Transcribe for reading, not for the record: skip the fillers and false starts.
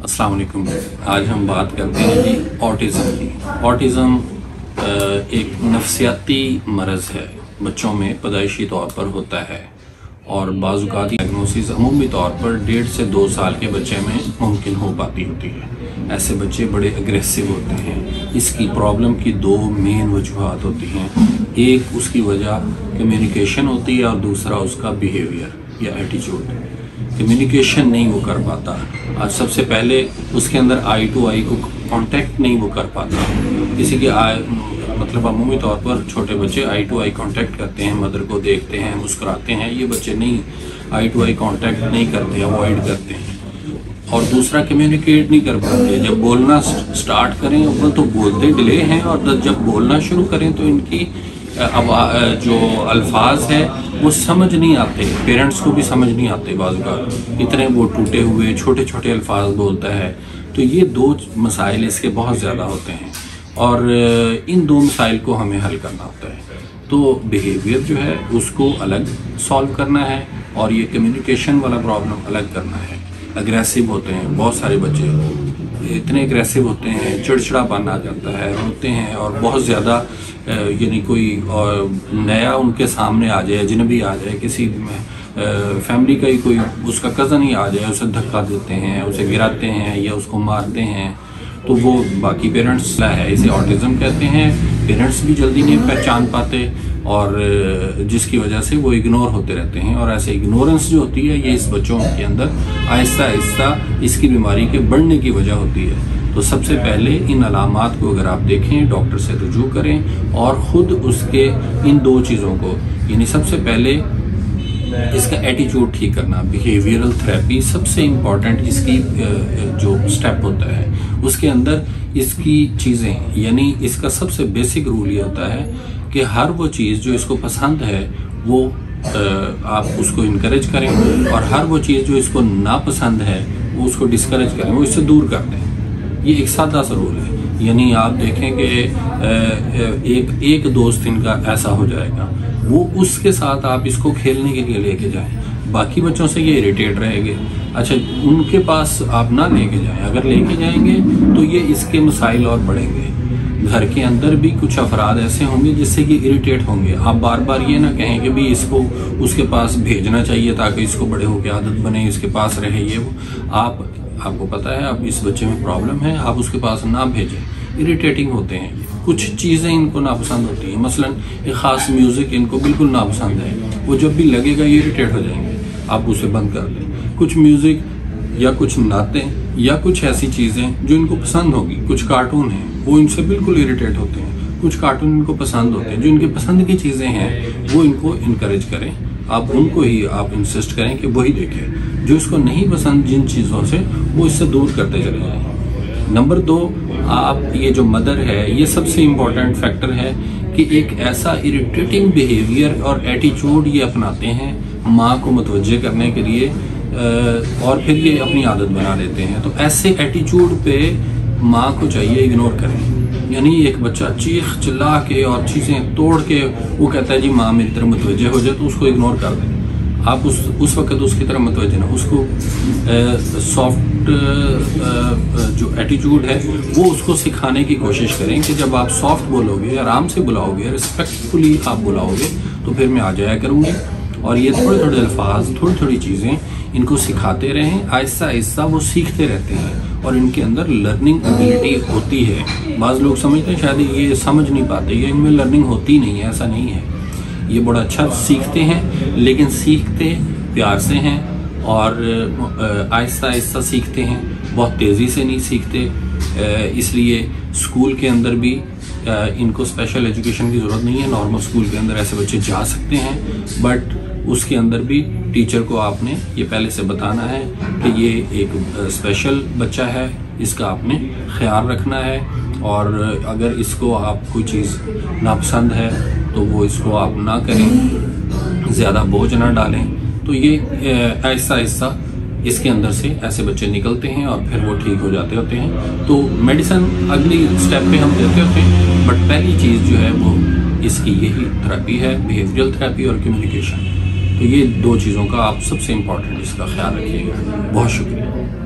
अस्सलाम वालेकुम। आज हम बात करते हैं जी ऑटिज़म की। ऑटिज़म एक नफ्सियाती मरज़ है, बच्चों में पैदाइशी तौर पर होता है और बाज़ औक़ात डायग्नोसिस अमूमी तौर पर 1.5 से 2 साल के बच्चे में मुमकिन हो पाती होती है। ऐसे बच्चे बड़े अग्रेसिव होते हैं। इसकी प्रॉब्लम की 2 मेन वजूहात होती हैं। एक उसकी वजह कम्युनिकेशन होती है और दूसरा उसका बिहेवियर या एटीट्यूड। कम्युनिकेशन नहीं वो कर पाता। आज सबसे पहले उसके अंदर आई टू आई को कांटेक्ट नहीं वो कर पाता। किसी के मतलब अमूमी तौर पर छोटे बच्चे आई टू आई कांटेक्ट करते हैं, मदर को देखते हैं, मुस्कुराते हैं। ये बच्चे नहीं, आई टू आई कांटेक्ट नहीं करते, अवॉइड करते हैं। और दूसरा कम्युनिकेट नहीं कर पाते। जब बोलना स्टार्ट करें ऊपर तो बोलते डिले हैं, और जब बोलना शुरू करें तो इनकी जो अल्फाज है वो समझ नहीं आते, पेरेंट्स को भी समझ नहीं आते। बाज़ बार इतने वो टूटे हुए छोटे छोटे अल्फाज बोलता है। तो ये 2 मसाइल इसके बहुत ज़्यादा होते हैं और इन 2 मसाइल को हमें हल करना होता है। तो बिहेवियर जो है उसको अलग सॉल्व करना है और ये कम्युनिकेशन वाला प्रॉब्लम अलग करना है। अग्रेसिव होते हैं बहुत सारे बच्चे, इतने अग्रेसिव होते हैं, चिड़चिड़ापन आ जाता है, रोते हैं और बहुत ज़्यादा यानी कोई नया उनके सामने आ जाए, अजनबी आ जाए, किसी फैमिली का ही कोई उसका कज़न ही आ जाए, उसे धक्का देते हैं, उसे गिराते हैं या उसको मारते हैं, तो वो बाकी पेरेंट्स है, इसे ऑटिज़म कहते हैं। पेरेंट्स भी जल्दी नहीं पहचान पाते और जिसकी वजह से वो इग्नोर होते रहते हैं। और ऐसे इग्नोरेंस जो होती है ये इस बच्चों के अंदर आहिस्ता आहिस्ता इसकी बीमारी के बढ़ने की वजह होती है। तो सबसे पहले इन अलामात को अगर आप देखें, डॉक्टर से रुजू करें और ख़ुद उसके इन 2 चीज़ों को, यानी सबसे पहले इसका एटीट्यूड ठीक करना, बिहेवियरल थेरेपी सबसे इम्पॉर्टेंट इसकी जो स्टेप होता है। उसके अंदर इसकी चीज़ें, यानी इसका सबसे बेसिक रूल ये होता है कि हर वो चीज़ जो इसको पसंद है वो आप उसको इनकरेज करें और हर वो चीज़ जो इसको नापसंद है वो उसको डिस्करेज करें, वो इससे दूर कर दें। ये एक सादा सा रूल है। यानी आप देखें कि एक दोस्त इनका ऐसा हो जाएगा, वो उसके साथ आप इसको खेलने के लिए लेके जाएं, बाकी बच्चों से ये इरिटेट रहेंगे। अच्छा, उनके पास आप ना लेके जाएं, अगर लेके जाएंगे तो ये इसके मसाइल और बढ़ेंगे। घर के अंदर भी कुछ अफराद ऐसे होंगे जिससे ये इरिटेट होंगे। आप बार बार ये ना कहें कि भी इसको उसके पास भेजना चाहिए ताकि इसको बड़े होकर आदत बने, इसके पास रहे ये वो। आपको पता है अब इस बच्चे में प्रॉब्लम है, आप उसके पास ना भेजें। इरिटेटिंग होते हैं, कुछ चीज़ें इनको नापसंद होती हैं। मसलन एक ख़ास म्यूज़िक इनको बिल्कुल नापसंद है, वो जब भी लगेगा ये इरिटेट हो जाएंगे, आप उसे बंद कर दें। कुछ म्यूज़िक या कुछ नातें या कुछ ऐसी चीज़ें जो इनको पसंद होगी, कुछ कार्टून हैं वो इनसे बिल्कुल इरिटेट होते हैं, कुछ कार्टून इनको पसंद होते हैं, जो इनके पसंद की चीज़ें हैं वो इनको इनकरेज करें। आप उनको ही आप इंसिस्ट करें कि वही देखें। जो इसको नहीं पसंद जिन चीज़ों से, वो इससे दूर करते चले जाएं। नंबर 2, आप ये जो मदर है, ये सबसे इम्पॉर्टेंट फैक्टर है कि एक ऐसा इरिटेटिंग बिहेवियर और एटीट्यूड ये अपनाते हैं माँ को मुतवज्जे करने के लिए और फिर ये अपनी आदत बना लेते हैं। तो ऐसे एटीट्यूड पे माँ को चाहिए इग्नोर करें। यानी एक बच्चा चीख चिल्ला के और चीज़ें तोड़ के वो कहता है जी माँ मेरी तरफ मुतवज्जे हो जाए, तो उसको इग्नोर कर दें। आप उस वक्त उसकी तरफ मुतवज्जे ना, उसको सॉफ्ट जो एटीट्यूड है वो उसको सिखाने की कोशिश करें कि जब आप सॉफ्ट बोलोगे, आराम से बुलाओगे, रिस्पेक्टफुली आप बुलाओगे तो फिर मैं आ जाया करूँगी। और ये थोड़े थोड़े अल्फाज, थोड़ी थोड़ी चीज़ें इनको सिखाते रहें। आहिस्ता आहिस्ता वो सीखते रहते हैं और इनके अंदर लर्निंग एबिलिटी होती है। बाज़ लोग समझते हैं शायद ये समझ नहीं पाते, ये इनमें लर्निंग होती नहीं है, ऐसा नहीं है। ये बड़ा अच्छा सीखते हैं, लेकिन सीखते प्यार से हैं और आहिस्ता आहिस्ता सीखते हैं, बहुत तेज़ी से नहीं सीखते। इसलिए स्कूल के अंदर भी इनको स्पेशल एजुकेशन की ज़रूरत नहीं है। नॉर्मल स्कूल के अंदर ऐसे बच्चे जा सकते हैं, बट उसके अंदर भी टीचर को आपने ये पहले से बताना है कि ये एक स्पेशल बच्चा है, इसका आपने ख्याल रखना है। और अगर इसको आप कोई चीज़ नापसंद है तो वो इसको आप ना करें, ज़्यादा बोझ ना डालें। तो ये आहिस्ता आहिस्ता इसके अंदर से ऐसे बच्चे निकलते हैं और फिर वो ठीक हो जाते होते हैं। तो मेडिसिन अगली स्टेप पे हम देते होते हैं, बट पहली चीज़ जो है वो इसकी यही थेरेपी है, बिहेवियरल थेरेपी और कम्युनिकेशन। तो ये 2 चीज़ों का आप सबसे इम्पोर्टेंट इसका ख्याल रखिएगा। बहुत शुक्रिया।